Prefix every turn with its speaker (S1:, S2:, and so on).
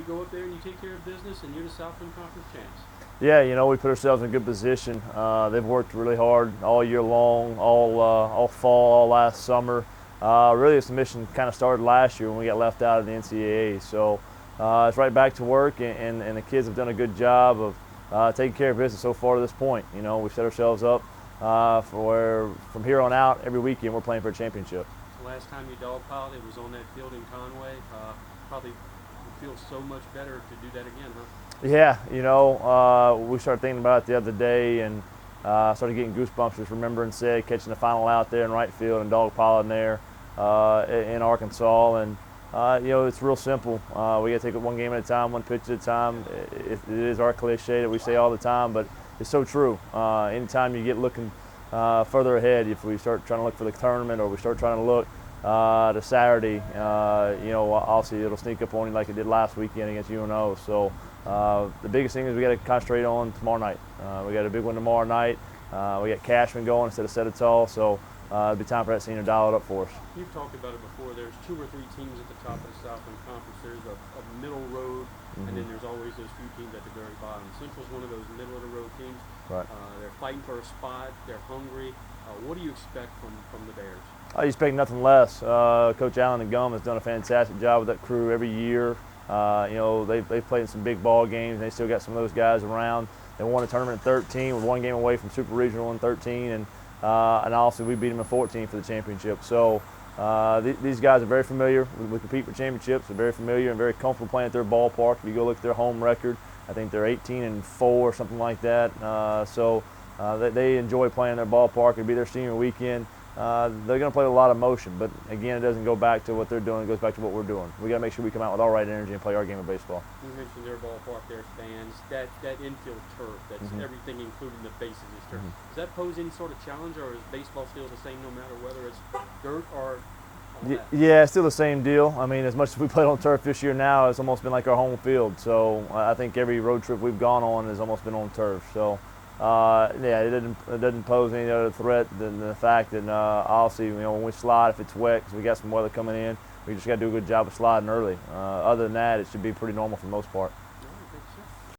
S1: go up there and you take care of business, and you're the Southland Conference champs.
S2: Yeah, we put ourselves in a good position. They've worked really hard all year long, all fall, all last summer. Really, this mission kind of started last year when we got left out of the NCAA. So it's right back to work, and the kids have done a good job of taking care of business so far to this point. We've set ourselves up for where from here on out, every weekend we're playing for a championship.
S1: The last time you dogpiled, it was on that field in Conway. Probably would feel so much better to do that again, huh?
S2: Yeah, we started thinking about it the other day and started getting goosebumps just remembering, catching the final out there in right field and dogpiling there in Arkansas. And, it's real simple. We got to take it one game at a time, one pitch at a time. It is our cliche that we say all the time, but it's so true. Anytime you get looking further ahead, if we start trying to look for the tournament or we start trying to look to Saturday, obviously it'll sneak up on you like it did last weekend against UNO. So the biggest thing is we got to concentrate on tomorrow night. We got a big one tomorrow night. We got Cashman going instead of Setitall, so it'll be time for that senior to dial it up for us.
S1: You've talked about it before. There's 2 or 3 teams at the top of the Southland Conference. There's a middle road, and then there's always those few teams at the very bottom. Central's one of those middle of the road teams.
S2: Right.
S1: They're fighting for a spot. They're hungry. What do you expect from the Bears?
S2: I expect nothing less. Coach Allen and Gum has done a fantastic job with that crew every year. They've played in some big ball games, and they still got some of those guys around. They won a tournament in 13, with 1 game away from Super Regional in 13, and also we beat them in 14 for the championship. So these guys are very familiar. We compete for championships. They're very familiar and very comfortable playing at their ballpark. If you go look at their home record, I think they're 18-4 or something like that. They enjoy playing their ballpark. It'll be their senior weekend. They're going to play with a lot of motion, but again, it doesn't go back to what they're doing. It goes back to what we're doing. We got to make sure we come out with all right energy and play our game of baseball.
S1: You mentioned their ballpark, their fans, that infield turf, that's everything, including the bases is turf. Does that pose any sort of challenge, or is baseball still the same no matter whether it's dirt or all that?
S2: Yeah, it's still the same deal. I mean, as much as we played on turf this year now, it's almost been like our home field. So I think every road trip we've gone on has almost been on turf. So. It doesn't pose any other threat than the fact that obviously, when we slide, if it's wet, because we got some weather coming in, we just got to do a good job of sliding early. Other than that, it should be pretty normal for the most part.